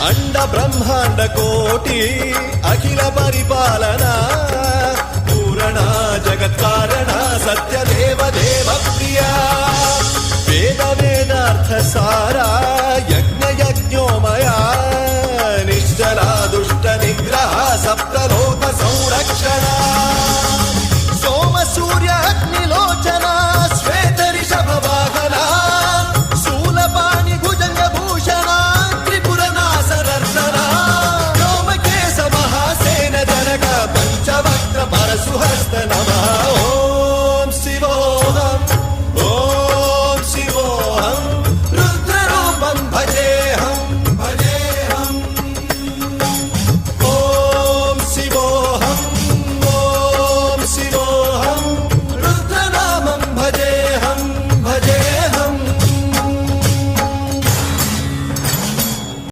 అండ బ్రహ్మాండ కోటి అఖిల పరిపాలన పూరణ జగత్కారణ సత్యదేవ దేవ ప్రియా వేద వేదార్థ సారా యజ్ఞ యజ్ఞోమయా